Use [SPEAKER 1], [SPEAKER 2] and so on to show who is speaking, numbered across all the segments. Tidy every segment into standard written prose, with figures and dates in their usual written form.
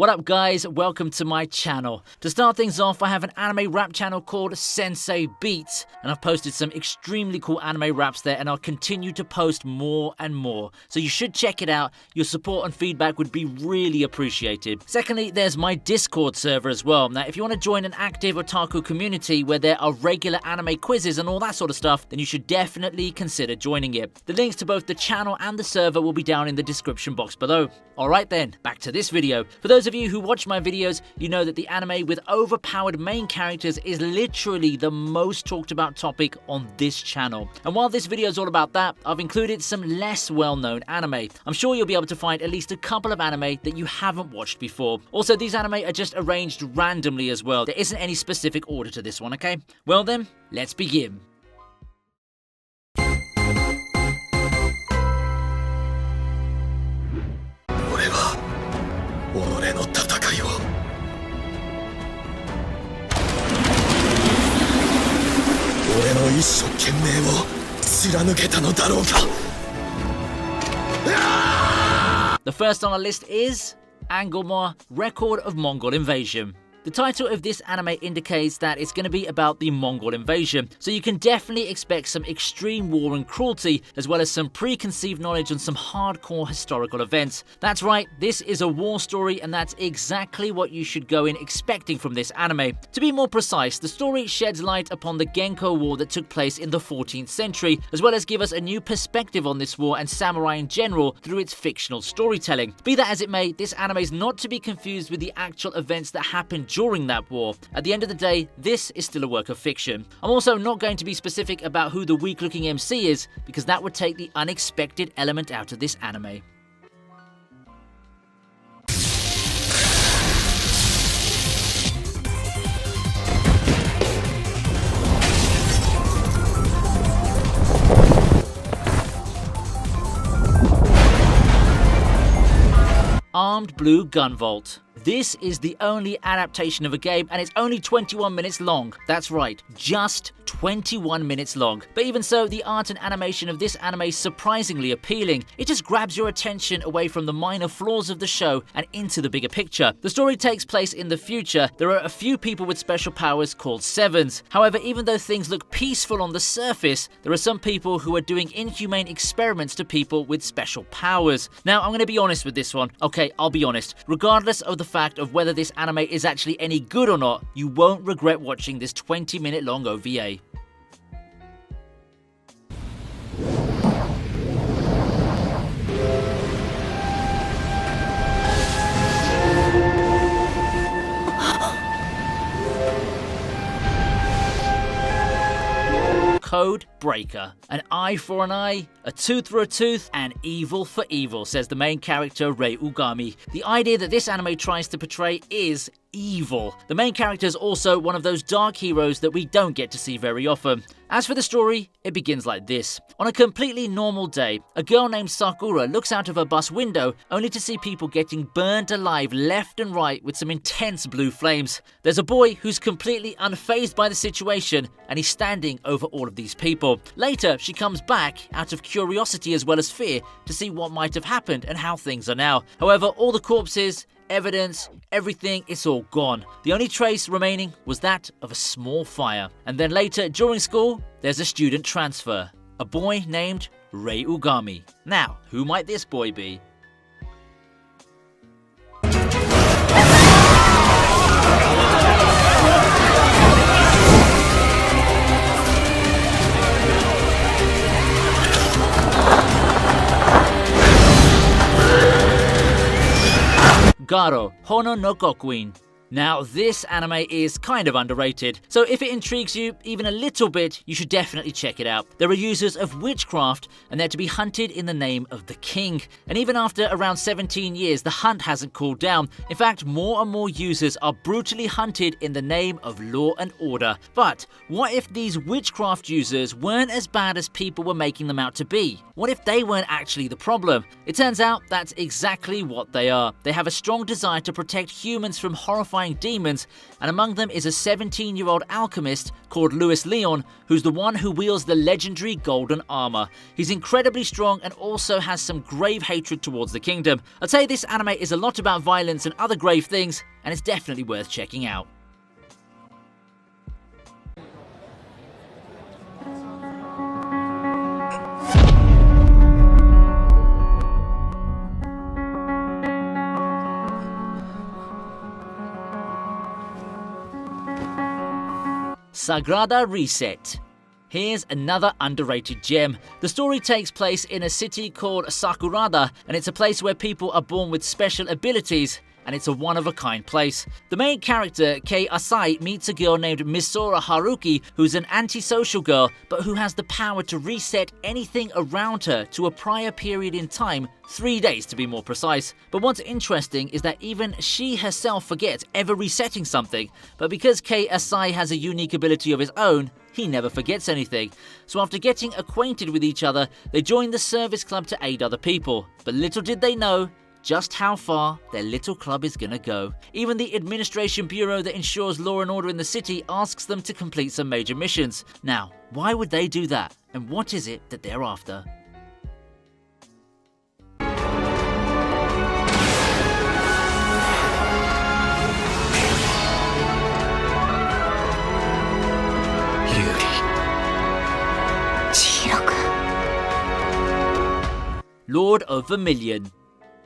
[SPEAKER 1] What up guys, welcome to my channel. To start things off, I have an anime rap channel called Sensei Beats, and I've posted some extremely cool anime raps there, and I'll continue to post more and more. So you should check it out. Your support and feedback would be really appreciated. Secondly, there's my Discord server as well. Now if you want to join an active otaku community where there are regular anime quizzes and all that sort of stuff, then you should definitely consider joining it. The links to both the channel and the server will be down in the description box below. Alright then, back to this video. For those of you who watch my videos, you know that the anime with overpowered main characters is literally the most talked about topic on this channel. And while this video is all about that, I've included some less well-known anime. I'm sure you'll be able to find at least a couple of anime that you haven't watched before. Also, these anime are just arranged randomly as well. There isn't any specific order to this one, okay? Well then, let's begin.
[SPEAKER 2] 己の戦いを俺の一生懸命を貫けたのだろうか。
[SPEAKER 1] The first on our list is Angulmar, Record of Mongol Invasion. The title of this anime indicates that it's going to be about the Mongol invasion, so you can definitely expect some extreme war and cruelty, as well as some preconceived knowledge on some hardcore historical events. That's right, this is a war story, and that's exactly what you should go in expecting from this anime. To be more precise, the story sheds light upon the Genko War that took place in the 14th century, as well as give us a new perspective on this war and samurai in general through its fictional storytelling. Be that as it may, this anime is not to be confused with the actual events that happened during that war. At the end of the day, this is still a work of fiction. I'm also not going to be specific about who the weak-looking MC is, because that would take the unexpected element out of this anime. Armed Blue Gunvolt. This is the only adaptation of a game, and it's only 21 minutes long. That's right, just 21 minutes long. But even so, the art and animation of this anime is surprisingly appealing. It just grabs your attention away from the minor flaws of the show and into the bigger picture. The story takes place in the future. There are a few people with special powers called Sevens. However, even though things look peaceful on the surface, there are some people who are doing inhumane experiments to people with special powers. Now, I'm going to be honest with this one. Okay, I'll be honest. Regardless of the fact of whether this anime is actually any good or not, you won't regret watching this 20-minute long OVA. Code Breaker. An eye for an eye, a tooth for a tooth, and evil for evil, says the main character Rei Ugami. The idea that this anime tries to portray is evil. The main character is also one of those dark heroes that we don't get to see very often. As for the story, it begins like this. On a completely normal day, a girl named Sakura looks out of her bus window only to see people getting burned alive left and right with some intense blue flames. There's a boy who's completely unfazed by the situation, and he's standing over all of these people. Later, she comes back out of curiosity as well as fear to see what might have happened and how things are now. However, all the corpses, evidence, everything, it's all gone. The only trace remaining was that of a small fire. And then later, during school, there's a student transfer. A boy named Rei Ugami. Now, who might this boy be? Garo, Hono no Kokuin. Now, this anime is kind of underrated, so if it intrigues you even a little bit, you should definitely check it out. There are users of witchcraft, and they're to be hunted in the name of the king. And even after around 17 years, the hunt hasn't cooled down. In fact, more and more users are brutally hunted in the name of law and order. But what if these witchcraft users weren't as bad as people were making them out to be? What if they weren't actually the problem? It turns out that's exactly what they are. They have a strong desire to protect humans from horrifying terrifying demons, and among them is a 17-year-old alchemist called Louis Leon, who's the one who wields the legendary golden armor. He's incredibly strong and also has some grave hatred towards the kingdom. I'd say this anime is a lot about violence and other grave things, and it's definitely worth checking out. Sagrada Reset. Here's another underrated gem. The story takes place in a city called Sakurada, and it's a place where people are born with special abilities, and it's a one-of-a-kind place. The main character, Kei Asai, meets a girl named Misora Haruki, who's an antisocial girl, but who has the power to reset anything around her to a prior period in time, 3 days to be more precise. But what's interesting is that even she herself forgets ever resetting something, but because Kei Asai has a unique ability of his own, he never forgets anything. So after getting acquainted with each other, they join the service club to aid other people. But little did they know just how far their little club is gonna go. Even the administration bureau that ensures law and order in the city asks them to complete some major missions. Now, why would they do that? And what is it that they're after? Lord of Vermilion.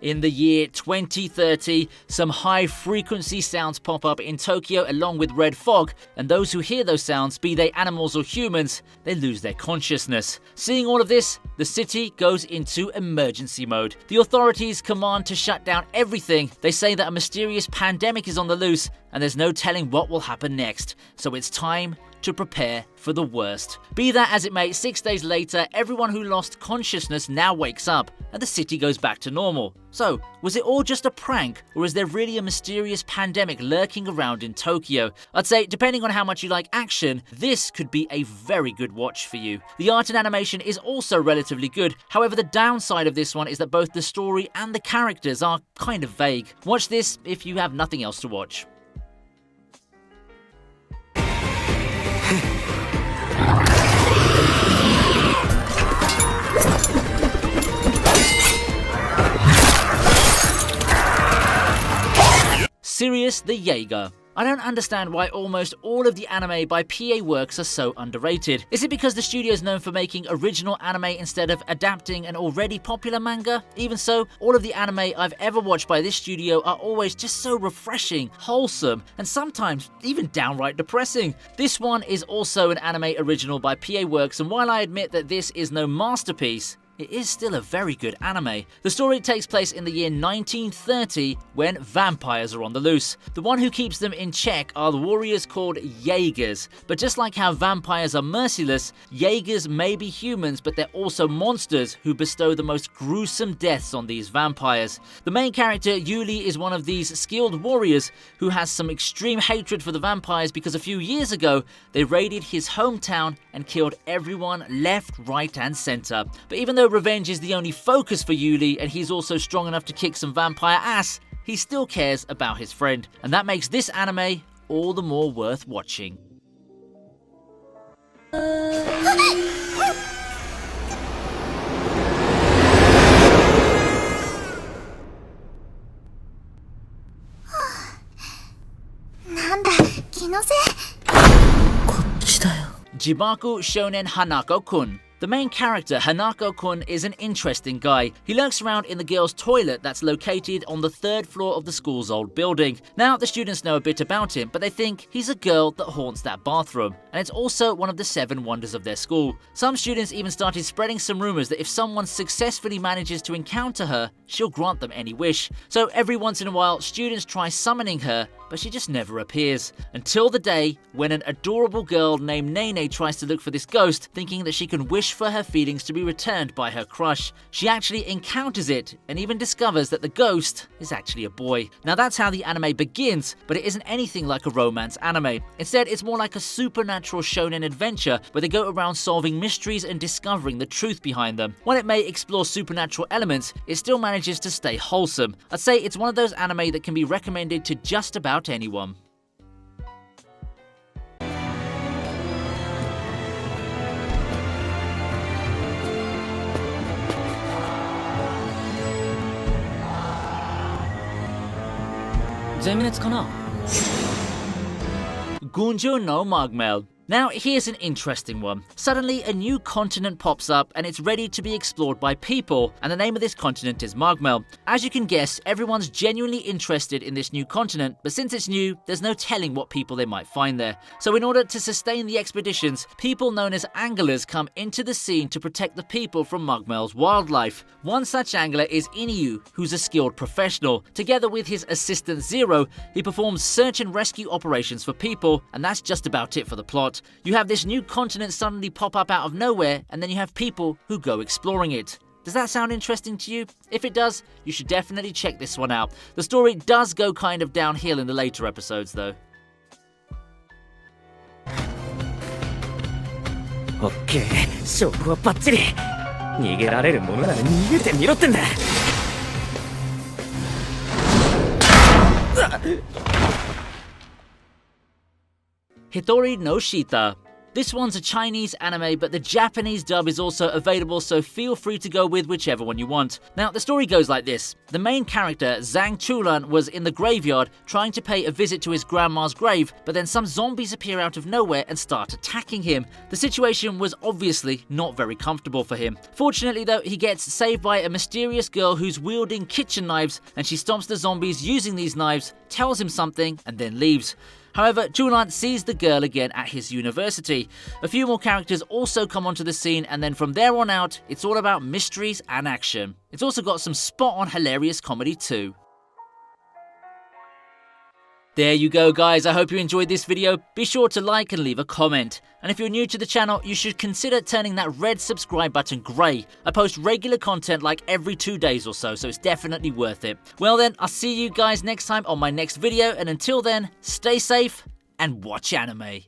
[SPEAKER 1] In the year 2030, some high-frequency sounds pop up in Tokyo along with red fog, and those who hear those sounds, be they animals or humans, they lose their consciousness. Seeing all of this, the city goes into emergency mode. The authorities command to shut down everything. They say that a mysterious pandemic is on the loose, and there's no telling what will happen next. So it's time to prepare for the worst. Be that as it may, 6 days later, everyone who lost consciousness now wakes up, and the city goes back to normal. So, was it all just a prank, or is there really a mysterious pandemic lurking around in Tokyo? I'd say, depending on how much you like action, this could be a very good watch for you. The art and animation is also relatively good. However, the downside of this one is that both the story and the characters are kind of vague. Watch this if you have nothing else to watch. Sirius the Jaeger. I don't understand why almost all of the anime by PA Works are so underrated. Is it because the studio is known for making original anime instead of adapting an already popular manga? Even so, all of the anime I've ever watched by this studio are always just so refreshing, wholesome, and sometimes even downright depressing. This one is also an anime original by PA Works, and while I admit that this is no masterpiece, it is still a very good anime. The story takes place in the year 1930 when vampires are on the loose. The one who keeps them in check are the warriors called Jaegers. But just like how vampires are merciless, Jaegers may be humans, but they're also monsters who bestow the most gruesome deaths on these vampires. The main character, Yuli, is one of these skilled warriors who has some extreme hatred for the vampires because a few years ago they raided his hometown and killed everyone left, right and center. But even though revenge is the only focus for Yuli, and he's also strong enough to kick some vampire ass, he still cares about his friend. And that makes this anime all the more worth watching. Jibaku Shonen Hanako-kun. The main character, Hanako-kun, is an interesting guy. He lurks around in the girls' toilet that's located on the 3rd floor of the school's old building. Now, the students know a bit about him, but they think he's a girl that haunts that bathroom, and it's also one of the 7 wonders of their school. Some students even started spreading some rumors that if someone successfully manages to encounter her, she'll grant them any wish. So every once in a while, students try summoning her, but she just never appears. Until the day when an adorable girl named Nene tries to look for this ghost, thinking that she can wish for her feelings to be returned by her crush. She actually encounters it and even discovers that the ghost is actually a boy. Now that's how the anime begins, but it isn't anything like a romance anime. Instead, it's more like a supernatural shonen adventure where they go around solving mysteries and discovering the truth behind them. While it may explore supernatural elements, it still manages to stay wholesome. I'd say it's one of those anime that can be recommended to just about about anyone. Gunjo no Magmel. Now here's an interesting one. Suddenly a new continent pops up and it's ready to be explored by people, and the name of this continent is Magmel. As you can guess, everyone's genuinely interested in this new continent, but since it's new, there's no telling what people they might find there. So in order to sustain the expeditions, people known as anglers come into the scene to protect the people from Magmel's wildlife. One such angler is Iniu, who's a skilled professional. Together with his assistant Zero, he performs search and rescue operations for people, and that's just about it for the plot. You have this new continent suddenly pop up out of nowhere, and then you have people who go exploring it. Does that sound interesting to you? If it does, you should definitely check this one out. The story does go kind of downhill in the later episodes though.
[SPEAKER 3] OK、勝負はバッチリ。逃げられるものなら逃げてみろってんだ。
[SPEAKER 1] Hitori no Shita. This one's a Chinese anime, but the Japanese dub is also available, so feel free to go with whichever one you want. Now, the story goes like this. The main character, Zhang Chulan, was in the graveyard trying to pay a visit to his grandma's grave, but then some zombies appear out of nowhere and start attacking him. The situation was obviously not very comfortable for him. Fortunately though, he gets saved by a mysterious girl who's wielding kitchen knives, and she stomps the zombies using these knives, tells him something, and then leaves. However, Chulan sees the girl again at his university. A few more characters also come onto the scene, and then from there on out, it's all about mysteries and action. It's also got some spot-on hilarious comedy too. There you go guys, I hope you enjoyed this video. Be sure to like and leave a comment. And if you're new to the channel, you should consider turning that red subscribe button grey. I post regular content like every 2 days or so, so it's definitely worth it. Well then, I'll see you guys next time on my next video, and until then, stay safe and watch anime.